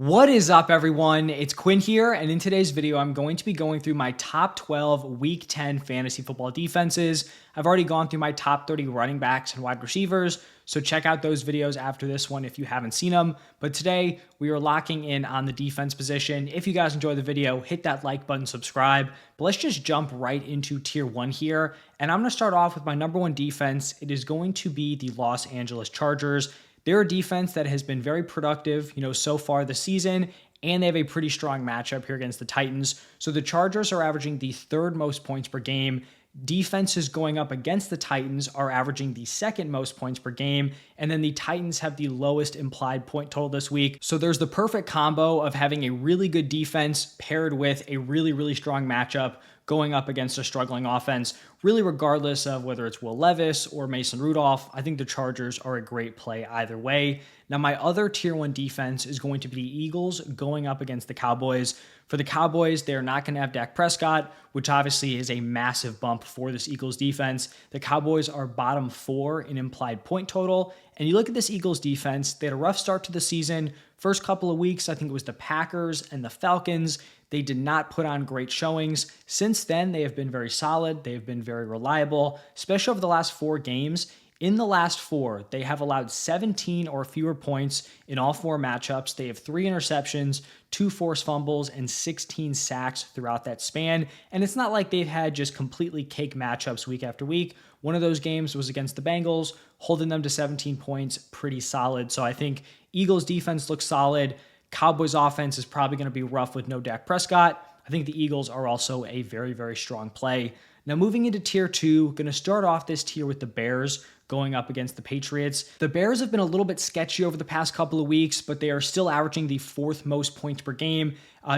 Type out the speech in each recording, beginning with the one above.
What is up, everyone? It's Quinn here, and in today's video, I'm going to be going through my top 12 Week 10 fantasy football defenses. I've already gone through my top 30 running backs and wide receivers, so check out those videos after this one if you haven't seen them. But today, we are locking in on the defense position. If you guys enjoy the video, hit that like button, subscribe. But let's just jump right into tier 1 here, and I'm going to start off with my number 1 defense. It is going to be the Los Angeles Chargers. They're a defense that has been very productive, so far this season, and they have a pretty strong matchup here against the Titans. So the Chargers are averaging the third most points per game. Defenses going up against the Titans are averaging the second most points per game, and then the Titans have the lowest implied point total this week. So there's the perfect combo of having a really good defense paired with a really strong matchup going up against a struggling offense. Really, regardless of whether it's Will Levis or Mason Rudolph, I think the Chargers are a great play either way. Now, my other tier 1 defense is going to be the Eagles going up against the Cowboys. For the Cowboys, they're not going to have Dak Prescott, which obviously is a massive bump for this Eagles defense. The Cowboys are bottom 4 in implied point total. And you look at this Eagles defense, they had a rough start to the season. First couple of weeks, I think it was the Packers and the Falcons. They did not put on great showings. Since then, they have been very solid. They have been very reliable, especially over the last 4 games. In the last 4, they have allowed 17 or fewer points in all 4 matchups. They have 3 interceptions, 2 forced fumbles, and 16 sacks throughout that span. And it's not like they've had just completely cake matchups week after week. One of those games was against the Bengals, holding them to 17 points, pretty solid. So I think Eagles defense looks solid. Cowboys offense is probably going to be rough with no Dak Prescott. I think the Eagles are also a very strong play. Now moving into tier 2, going to start off this tier with the Bears going up against the Patriots. The Bears have been a little bit sketchy over the past couple of weeks, but they are still averaging the 4th most points per game.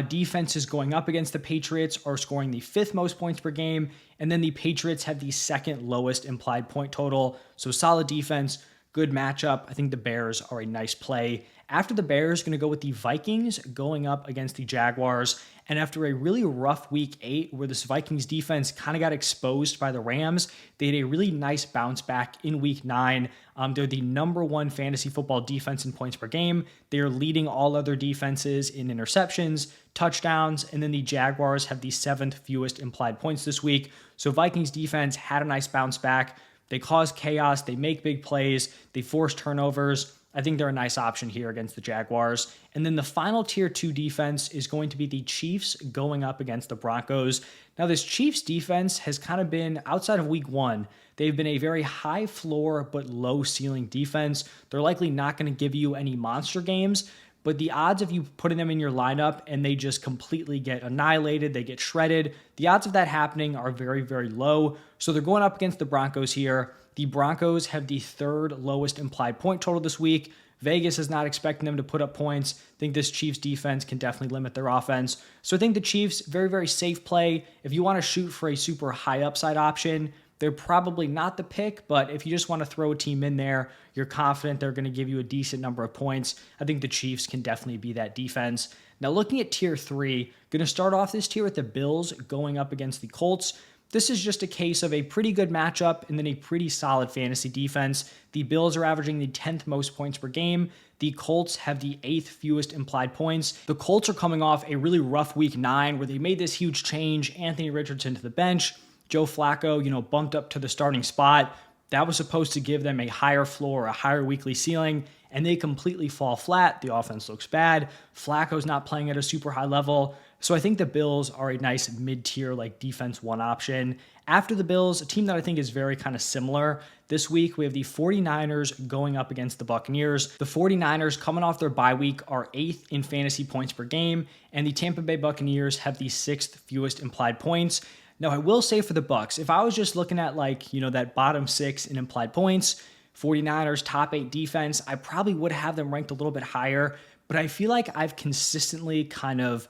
Defenses going up against the Patriots are scoring the 5th most points per game, and then the Patriots have the 2nd lowest implied point total. So solid defense, good matchup. I think the Bears are a nice play. After the Bears, going to go with the Vikings going up against the Jaguars. And after a really rough week 8, where this Vikings defense kind of got exposed by the Rams, they had a really nice bounce back in week 9. They're the number 1 fantasy football defense in points per game. They are leading all other defenses in interceptions, touchdowns, and then the Jaguars have the 7th fewest implied points this week. So Vikings defense had a nice bounce back. They cause chaos. They make big plays. They force turnovers. I think they're a nice option here against the Jaguars. And then the final tier 2 defense is going to be the Chiefs going up against the Broncos. Now, this Chiefs defense has kind of been, outside of week 1, they've been a very high floor but low ceiling defense. They're likely not going to give you any monster games, but the odds of you putting them in your lineup and they just completely get annihilated, they get shredded, the odds of that happening are very low. So they're going up against the Broncos here. The Broncos have the 3rd lowest implied point total this week. Vegas is not expecting them to put up points. I think this Chiefs defense can definitely limit their offense. So I think the Chiefs, very safe play. If you want to shoot for a super high upside option, they're probably not the pick, but if you just want to throw a team in there, you're confident they're going to give you a decent number of points, I think the Chiefs can definitely be that defense. Now looking at tier 3, going to start off this tier with the Bills going up against the Colts. This is just a case of a pretty good matchup and then a pretty solid fantasy defense. The Bills are averaging the 10th most points per game. The Colts have the 8th fewest implied points. The Colts are coming off a really rough week 9 where they made this huge change. Anthony Richardson to the bench. Joe Flacco, bumped up to the starting spot. That was supposed to give them a higher floor, a higher weekly ceiling, and they completely fall flat. The offense looks bad. Flacco's not playing at a super high level. So I think the Bills are a nice mid-tier defense 1 option. After the Bills, a team that I think is very kind of similar. This week, we have the 49ers going up against the Buccaneers. The 49ers, coming off their bye week, are 8th in fantasy points per game, and the Tampa Bay Buccaneers have the 6th fewest implied points. Now, I will say for the Bucs, if I was just looking at that bottom 6 in implied points, 49ers top 8 defense, I probably would have them ranked a little bit higher, but I feel like I've consistently kind of,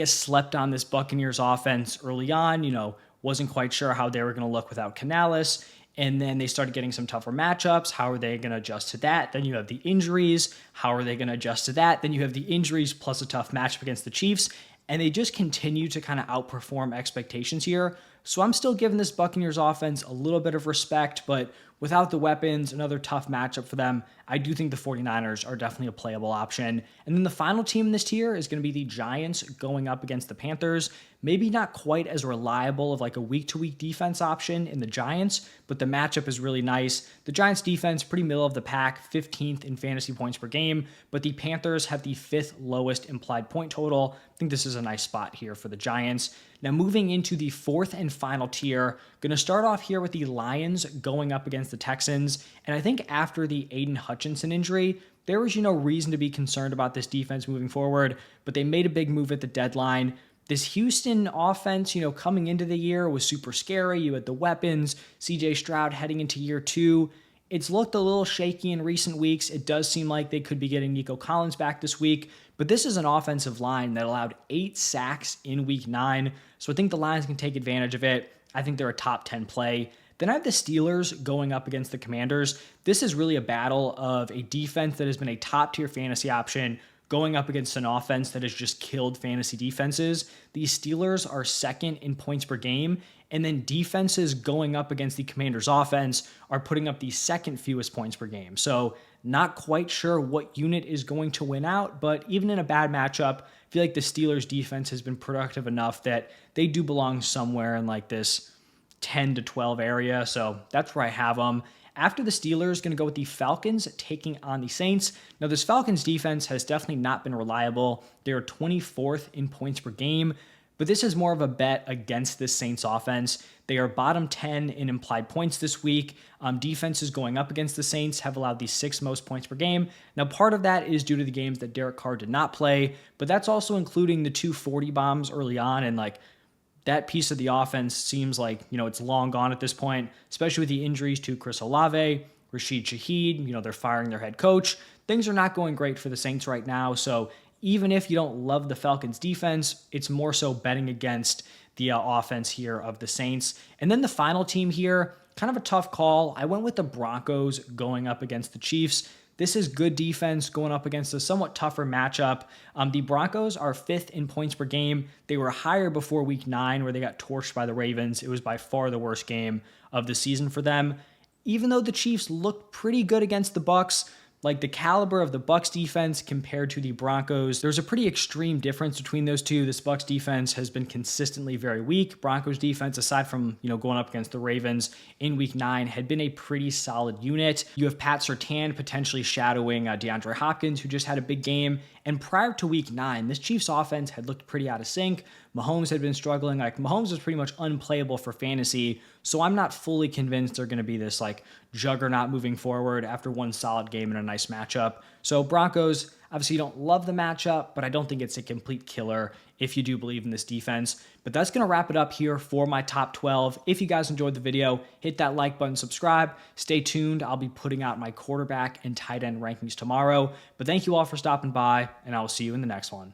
slept on this Buccaneers offense early on, wasn't quite sure how they were going to look without Canales. And then they started getting some tougher matchups. How are they going to adjust to that? Then you have the injuries. How are they going to adjust to that? Then you have the injuries plus a tough matchup against the Chiefs. And they just continue to kind of outperform expectations here. So I'm still giving this Buccaneers offense a little bit of respect, but without the weapons, another tough matchup for them. I do think the 49ers are definitely a playable option. And then the final team in this tier is going to be the Giants going up against the Panthers. Maybe not quite as reliable of like a week-to-week defense option in the Giants, but the matchup is really nice. The Giants defense, pretty middle of the pack, 15th in fantasy points per game, but the Panthers have the 5th lowest implied point total. I think this is a nice spot here for the Giants. Now moving into the 4th and final tier, going to start off here with the Lions going up against the Texans. And I think after the Aiden Hutchinson injury, there was reason to be concerned about this defense moving forward, but they made a big move at the deadline. This Houston offense, coming into the year was super scary. You had the weapons, CJ Stroud heading into year 2. It's looked a little shaky in recent weeks. It does seem like they could be getting Nico Collins back this week, but this is an offensive line that allowed 8 sacks in week 9. So I think the Lions can take advantage of it. I think they're a top 10 play. Then I have the Steelers going up against the Commanders. This is really a battle of a defense that has been a top tier fantasy option going up against an offense that has just killed fantasy defenses. The Steelers are 2nd in points per game, and then defenses going up against the Commanders offense are putting up the 2nd fewest points per game. So not quite sure what unit is going to win out, but even in a bad matchup, I feel like the Steelers defense has been productive enough that they do belong somewhere in like this 10 to 12 area. So that's where I have them. After the Steelers, going to go with the Falcons taking on the Saints. Now, this Falcons defense has definitely not been reliable. They're 24th in points per game, but this is more of a bet against this Saints offense. They are bottom 10 in implied points this week. Defenses going up against the Saints have allowed the 6th most points per game. Now, part of that is due to the games that Derek Carr did not play, but that's also including the 2 40 bombs early on, and that piece of the offense seems like, it's long gone at this point, especially with the injuries to Chris Olave, Rashid Shaheed. They're firing their head coach. Things are not going great for the Saints right now. So even if you don't love the Falcons defense, it's more so betting against the offense here of the Saints. And then the final team here, kind of a tough call. I went with the Broncos going up against the Chiefs. This is good defense going up against a somewhat tougher matchup. The Broncos are 5th in points per game. They were higher before week 9 where they got torched by the Ravens. It was by far the worst game of the season for them. Even though the Chiefs looked pretty good against the Bucs, like the caliber of the Bucs defense compared to the Broncos, there's a pretty extreme difference between those two. This Bucs defense has been consistently very weak. Broncos defense, aside from going up against the Ravens in week 9, had been a pretty solid unit. You have Pat Surtain potentially shadowing DeAndre Hopkins, who just had a big game. And prior to week 9, this Chiefs offense had looked pretty out of sync. Mahomes had been struggling. Mahomes was pretty much unplayable for fantasy. So I'm not fully convinced they're going to be this juggernaut moving forward after one solid game and a nice matchup. So Broncos, obviously you don't love the matchup, but I don't think it's a complete killer if you do believe in this defense. But that's going to wrap it up here for my top 12. If you guys enjoyed the video, hit that like button, subscribe. Stay tuned. I'll be putting out my quarterback and tight end rankings tomorrow. But thank you all for stopping by, and I will see you in the next one.